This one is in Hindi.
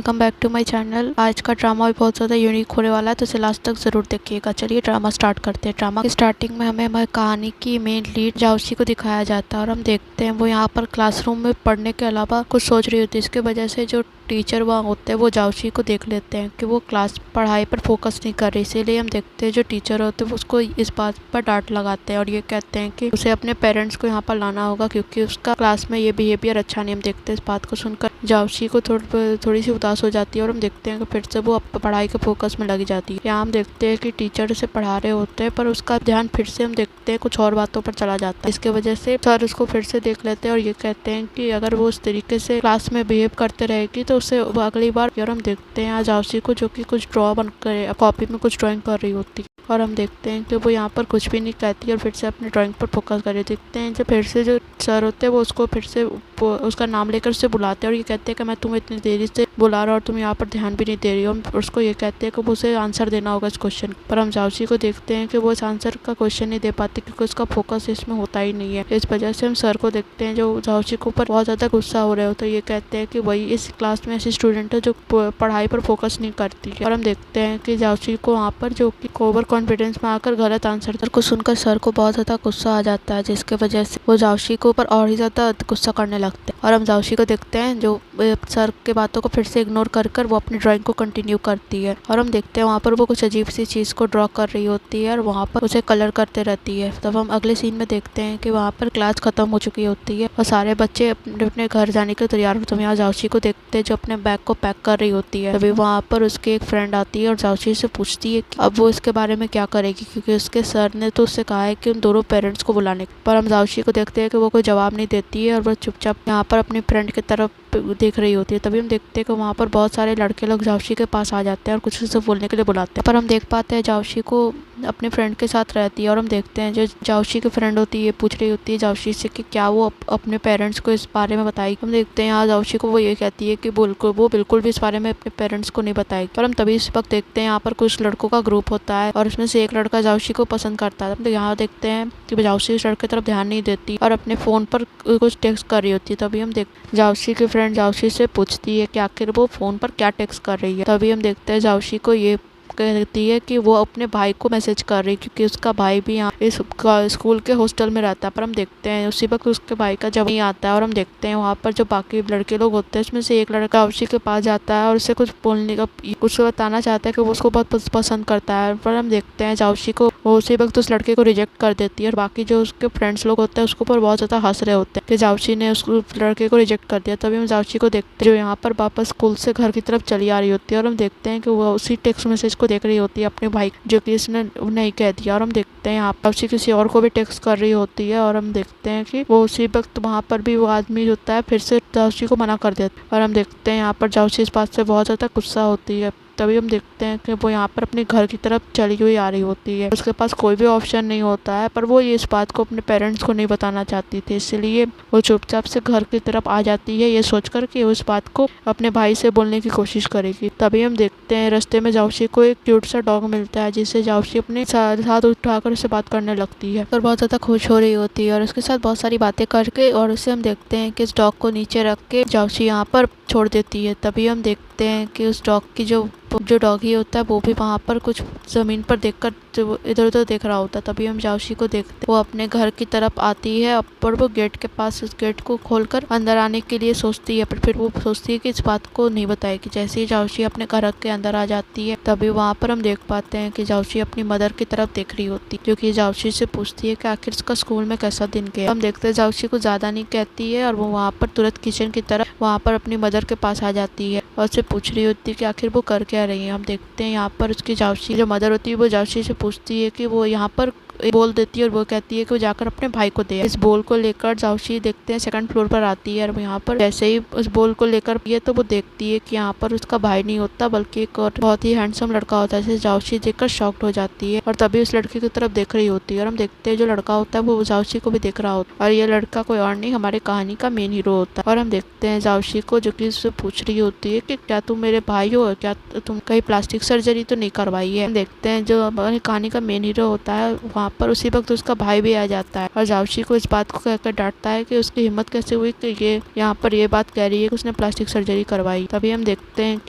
Welcome back to my channel. आज का ड्रामा भी बहुत ज़्यादा यूनिक होने वाला है, तो इसे लास्ट तक ज़रूर देखिएगा। चलिए ड्रामा स्टार्ट करते हैं। ड्रामा की स्टार्टिंग में हमें हमारी कहानी की मेन लीड जाउसी को दिखाया जाता है और हम देखते हैं वो यहाँ पर क्लासरूम में पढ़ने के अलावा कुछ सोच रही होती है। इसकी वजह से जो टीचर वहाँ होते हैं वो जाउसी को देख लेते हैं कि वो क्लास पढ़ाई पर फोकस नहीं कर रही। इसीलिए हम देखते हैं जो टीचर होते हैं उसको इस बात पर डांट लगाते हैं और ये कहते हैं कि उसे अपने पेरेंट्स को यहाँ पर लाना होगा क्योंकि उसका क्लास में ये बिहेवियर अच्छा नहीं। हम देखते हैं इस बात को सुनकर जाउसी को थोड़ी सी उदास हो जाती है और हम देखते हैं कि फिर से वो पढ़ाई के फोकस में लगी जाती है। यहाँ हम देखते हैं कि टीचर उसे पढ़ा रहे होते हैं पर उसका ध्यान फिर से हम देखते हैं कुछ और बातों पर चला जाता है। इसके वजह से सर उसको फिर से देख लेते हैं और ये कहते हैं कि अगर वो उस तरीके से क्लास में बिहेव करते रहेगी तो उसे अगली बार। और हम देखते हैं जाउसी को जो कि कुछ ड्रॉ बनकर कॉपी में कुछ ड्राइंग कर रही होती है और हम देखते हैं कि वो यहाँ पर कुछ भी नहीं कहती और फिर से अपने ड्राइंग पर फोकस कर रही। देखते हैं जब फिर से जो सर होते हैं वो उसको फिर से उसका नाम लेकर उससे बुलाते हैं और ये कहते हैं कि मैं तुम्हें इतनी देरी से बुला रहा और तुम यहाँ पर ध्यान भी नहीं दे रही हो। हम उसको ये कहते हैं कि वो उसे आंसर देना होगा इस क्वेश्चन पर। हम जाउसी को देखते हैं कि वो इस आंसर का क्वेश्चन नहीं दे पाती क्योंकि उसका फोकस इसमें होता ही नहीं है। इस वजह से हम सर को देखते हैं जो जाउसी के ऊपर बहुत ज़्यादा गुस्सा हो रहे हो। तो ये कहते हैं कि वही इस क्लास में ऐसी स्टूडेंट है जो पढ़ाई पर फोकस नहीं करती है। और हम देखते हैं कि जाउसी को वहाँ पर जो कि ओवर कॉन्फिडेंस में आकर गलत आंसर को सुनकर सर को बहुत ज़्यादा गुस्सा आ जाता है, जिसके वजह से वो जाउसी के ऊपर और ही ज़्यादा गुस्सा करने लगते हैं। और हम जाउसी को देखते हैं जो सर के बातों को फिर से इग्नोर कर वो अपनी ड्राइंग को कंटिन्यू करती है। और हम देखते हैं वहाँ पर वो कुछ अजीब सी चीज़ को ड्रॉ कर रही होती है और वहाँ पर उसे कलर करते रहती है। तब हम अगले सीन में देखते हैं कि वहाँ पर क्लास खत्म हो चुकी होती है और सारे बच्चे अपने घर जाने के लिए तैयार होते हैं। यहाँ जाउसी को देखते हैं जो अपने बैग को पैक कर रही होती है। तभी वहाँ पर उसकी एक फ्रेंड आती है और जाउसी से पूछती है कि अब वो इसके बारे में क्या करेगी क्योंकि उसके सर ने तो उससे कहा है कि उन दोनों पेरेंट्स को बुलाने पर। हम जाउसी को देखते हैं कि वो कोई जवाब नहीं देती है और वो चुपचाप यहाँ पर अपनी फ्रेंड की तरफ देख रही होती है। तभी हम देखते हैं कि वहाँ पर बहुत सारे लड़के लोग जाउसी के पास आ जाते हैं और कुछ उसे बोलने के लिए बुलाते हैं। पर हम देख पाते हैं जाउसी को अपने फ्रेंड के साथ रहती है और हम देखते हैं जो जाउसी की फ्रेंड होती है पूछ रही होती है जाउसी से कि क्या वो अपने पेरेंट्स को इस बारे में बताएगी। हम देखते हैं यहाँ जाउसी को वो ये कहती है कि वो बिल्कुल भी इस बारे में अपने पेरेंट्स को नहीं बताएगी। पर हम तभी इस वक्त देखते हैं यहाँ पर कुछ लड़कों का ग्रुप होता है और उसमें से एक लड़का जाउसी को पसंद करता है। तो यहाँ देखते हैं कि जाउसी उस लड़के की तरफ ध्यान नहीं देती और अपने फोन पर कुछ टेक्स्ट कर रही होती है। तभी हम जाउसी की फ्रेंड जाउसी से पूछती है कि आखिर वो फोन पर क्या टेक्स्ट कर रही है। तभी हम देखते हैं जाउसी को ये कहती है कि वो अपने भाई को मैसेज कर रही है क्योंकि उसका भाई भी यहाँ इस स्कूल के हॉस्टल में रहता है। पर हम देखते हैं उसी वक्त उसके भाई का जब नहीं आता है और हम देखते हैं वहाँ पर जो बाकी लड़के लोग होते हैं उसमें से एक लड़का उसी के पास जाता है और उसे कुछ बोलने का कुछ बताना चाहता है कि वो उसको बहुत पसंद करता है। पर हम देखते हैं जाउसी को वो उसी वक्त उस लड़के को रिजेक्ट कर देती है और बाकी जो उसके फ्रेंड्स लोग होते हैं उसके ऊपर बहुत ज़्यादा हंस रहे होते हैं कि जाउसी ने उस लड़के को रिजेक्ट कर दिया। तभी हम जाउसी को देखते हैं जो यहाँ पर वापस स्कूल से घर की तरफ चली आ रही होती है और हम देखते हैं कि वो उसी टेक्स्ट मैसेज को देख रही होती है अपने भाई जो कि इसने नहीं कह दिया। और हम देखते हैं यहाँ पर उसी किसी और को भी टेक्स्ट कर रही होती है और हम देखते हैं कि वो उसी वक्त वहाँ पर भी वो आदमी होता है फिर से जाउसी को मना कर देता है। और हम देखते हैं यहाँ पर जाउसी इस बात से बहुत ज़्यादा गुस्सा होती है। तभी हम देखते हैं कि वो यहाँ पर अपने घर की तरफ चली हुई आ रही होती है। उसके पास कोई भी ऑप्शन नहीं होता है पर वो ये इस बात को अपने पेरेंट्स को नहीं बताना चाहती थी, इसलिए वो चुपचाप से घर की तरफ आ जाती है ये सोचकर कि उस बात को अपने भाई से बोलने की कोशिश करेगी। तभी हम देखते हैं रास्ते में जाउसी को एक क्यूट सा डॉग मिलता है जिससे जाउसी अपने साथ उठाकर उससे बात करने लगती है और बहुत ज़्यादा खुश हो रही होती है और उसके साथ बहुत सारी बातें करके और उसे हम देखते हैं कि इस डॉग को नीचे रख के जाउसी यहाँ पर छोड़ देती है। तभी हम देखते हैं कि उस डॉग की जो डॉगी होता है वो भी वहाँ पर कुछ ज़मीन पर देखकर इधर उधर देख रहा होता है। तभी हम जाउसी को देखते वो अपने घर की तरफ आती है और वो गेट के पास उस गेट को खोलकर अंदर आने के लिए सोचती है पर फिर वो सोचती है कि इस बात को नहीं बताएगी। जैसे ही जाउसी अपने घर के अंदर आ जाती है तभी वहाँ पर हम देख पाते हैं कि जाउसी अपनी मदर की तरफ देख रही होती है जो कि जाउसी से पूछती है कि आखिर उसका स्कूल में कैसा दिन गया। हम देखते हैं जाउसी को ज़्यादा नहीं कहती है और वो वहाँ पर तुरंत किचन की तरफ वहाँ पर अपनी मदर के पास आ जाती है और उससे पूछ रही होती है कि आखिर वो कर क्या रही है। हम देखते हैं यहाँ पर उसकी जाउसी जो मदर होती है वो जाउसी से पूछती है कि वो यहाँ पर बोल देती है और वो कहती है कि वो जाकर अपने भाई को दे। इस बोल को लेकर जाउसी देखते हैं सेकंड फ्लोर पर आती है और यहाँ पर जैसे ही उस बोल को लेकर ये तो वो देखती है कि यहाँ पर उसका भाई नहीं होता बल्कि एक और बहुत ही हैंडसम लड़का होता है। जिसे जाउसी देखकर शॉक्ड हो जाती है और तभी उस लड़के की तरफ देख रही होती है और हम देखते हैं जो लड़का होता है वो जाउसी को भी देख रहा होता है और ये लड़का कोई और नहीं हमारे कहानी का मेन हीरो होता है। और हम देखते हैं जाउसी को जो कि उससे पूछ रही होती है कि क्या तुम मेरे भाई हो, क्या तुम कहीं प्लास्टिक सर्जरी तो नहीं करवाई है। हम देखते हैं जो हमारी कहानी का मेन हीरो होता है वहाँ पर उसी वक्त उसका भाई भी आ जाता है और जाओशी को इस बात को कहकर डांटता है कि उसकी हिम्मत कैसे हुई कि ये यहाँ पर ये बात कह रही है कि उसने प्लास्टिक सर्जरी करवाई। तभी हम देखते हैं कि